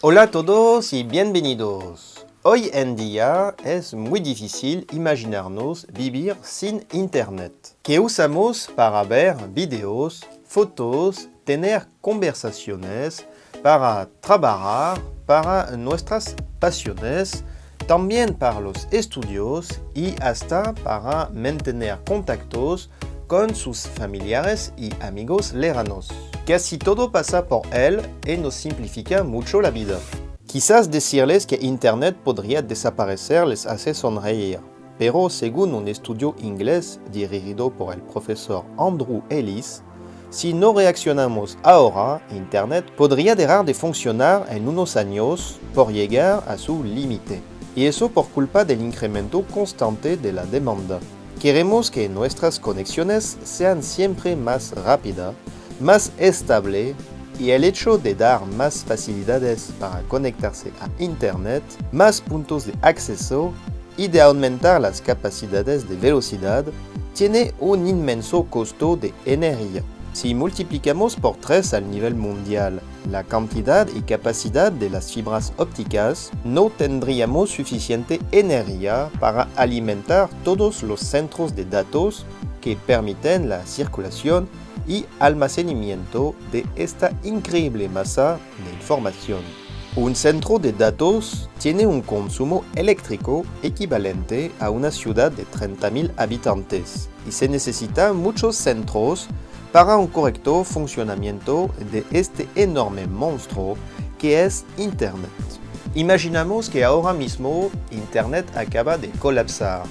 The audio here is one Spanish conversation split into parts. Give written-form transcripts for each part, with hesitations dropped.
Hola a todos y bienvenidos. Hoy en día es muy difícil imaginarnos vivir sin Internet, que usamos para ver videos, fotos, tener conversaciones, para trabajar, para nuestras pasiones, también para los estudios y hasta para mantener contactos con sus familiares y amigos lejanos. Casi todo pasa por él y nos simplifica mucho la vida. Quizás decirles que Internet podría desaparecer les hace sonreír, pero según un estudio inglés dirigido por el profesor Andrew Ellis, si no reaccionamos ahora, Internet podría dejar de funcionar en unos años por llegar a su límite. Y eso por culpa del incremento constante de la demanda. Queremos que nuestras conexiones sean siempre más rápidas, más estable, y el hecho de dar más facilidades para conectarse a Internet, más puntos de acceso y de aumentar las capacidades de velocidad, tiene un inmenso costo de energía. Si multiplicamos por 3 al nivel mundial la cantidad y capacidad de las fibras ópticas, no tendríamos suficiente energía para alimentar todos los centros de datos que permiten la circulación y almacenamiento de esta increíble masa de información. Un centro de datos tiene un consumo eléctrico equivalente a una ciudad de 30.000 habitantes y se necesitan muchos centros para un correcto funcionamiento de este enorme monstruo que es Internet. Imaginamos que ahora mismo Internet acaba de colapsar.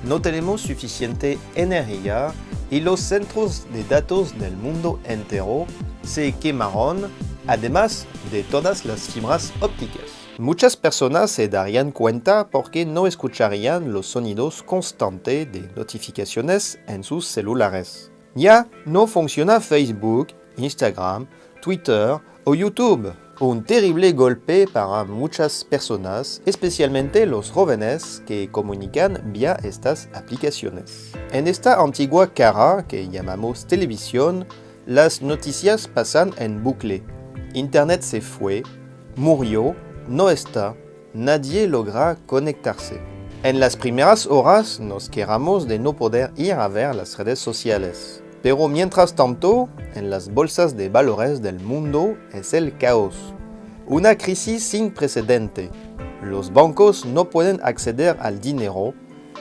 No tenemos suficiente energía y los centros de datos del mundo entero se quemaron, además de todas las fibras ópticas. Muchas personas se darían cuenta porque no escucharían los sonidos constantes de notificaciones en sus celulares. Ya no funciona Facebook, Instagram, Twitter o YouTube. Un terrible golpe para muchas personas, especialmente los jóvenes que comunican vía estas aplicaciones. En esta antigua cara que llamamos televisión, las noticias pasan en bucle. Internet se fue, murió, no está, nadie logra conectarse. En las primeras horas nos quejamos de no poder ir a ver las redes sociales. Pero mientras tanto, en las bolsas de valores del mundo es el caos. Una crisis sin precedente. Los bancos no pueden acceder al dinero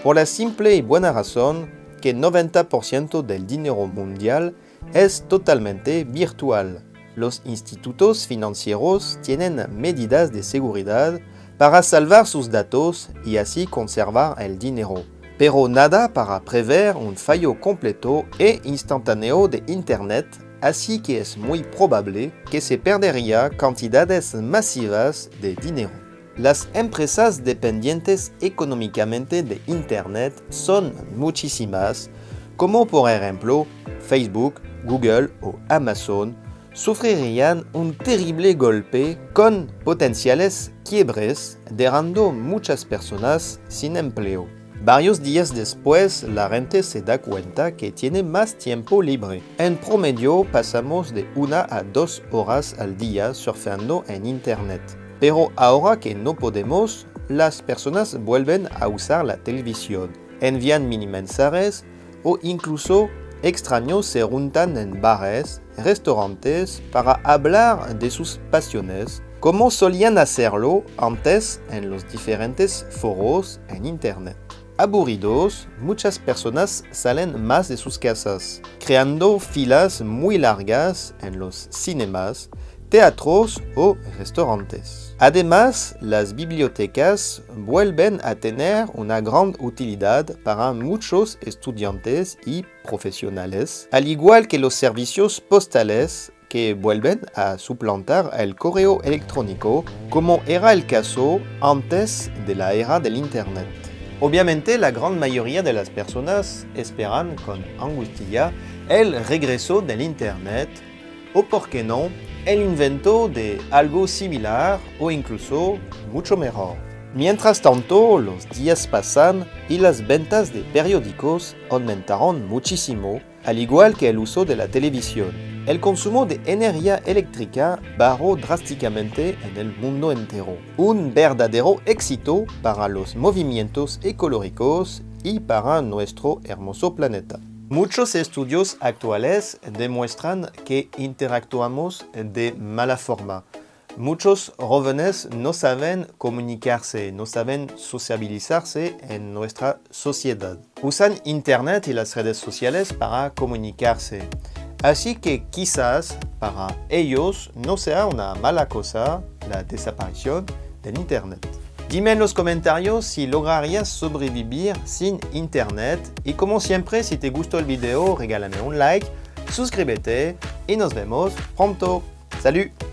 por la simple y buena razón que el 90% del dinero mundial es totalmente virtual. Los institutos financieros tienen medidas de seguridad para salvar sus datos y así conservar el dinero. Pero nada para prever un fallo completo e instantáneo de Internet, así que es muy probable que se perdería cantidades masivas de dinero. Las empresas dependientes económicamente de Internet son muchísimas, como por ejemplo Facebook, Google o Amazon, sufrirían un terrible golpe con potenciales quiebres, dejando muchas personas sin empleo. Varios días después, la gente se da cuenta que tiene más tiempo libre. En promedio, pasamos de 1 a 2 horas al día surfeando en Internet. Pero ahora que no podemos, las personas vuelven a usar la televisión, envían mini mensajes o incluso extraños se juntan en bares, restaurantes para hablar de sus pasiones, como solían hacerlo antes en los diferentes foros en Internet. Aburridos, muchas personas salen más de sus casas, creando filas muy largas en los cinemas, teatros o restaurantes. Además, las bibliotecas vuelven a tener una gran utilidad para muchos estudiantes y profesionales, al igual que los servicios postales que vuelven a suplantar el correo electrónico, como era el caso antes de la era del Internet. Obviamente, la gran mayoría de las personas esperan con angustia el regreso del Internet o, por qué no, el invento de algo similar o incluso mucho mejor. Mientras tanto, los días pasan y las ventas de periódicos aumentaron muchísimo, al igual que el uso de la televisión. El consumo de energía eléctrica bajó drásticamente en el mundo entero. Un verdadero éxito para los movimientos ecológicos y para nuestro hermoso planeta. Muchos estudios actuales demuestran que interactuamos de mala forma. Muchos jóvenes no saben comunicarse, no saben sociabilizarse en nuestra sociedad. Usan Internet y las redes sociales para comunicarse. Así que quizás para ellos no sea una mala cosa la desaparición del Internet. Dime en los comentarios si lograrías sobrevivir sin Internet y como siempre si te gustó el video regálame un like, suscríbete y nos vemos pronto. ¡Salut!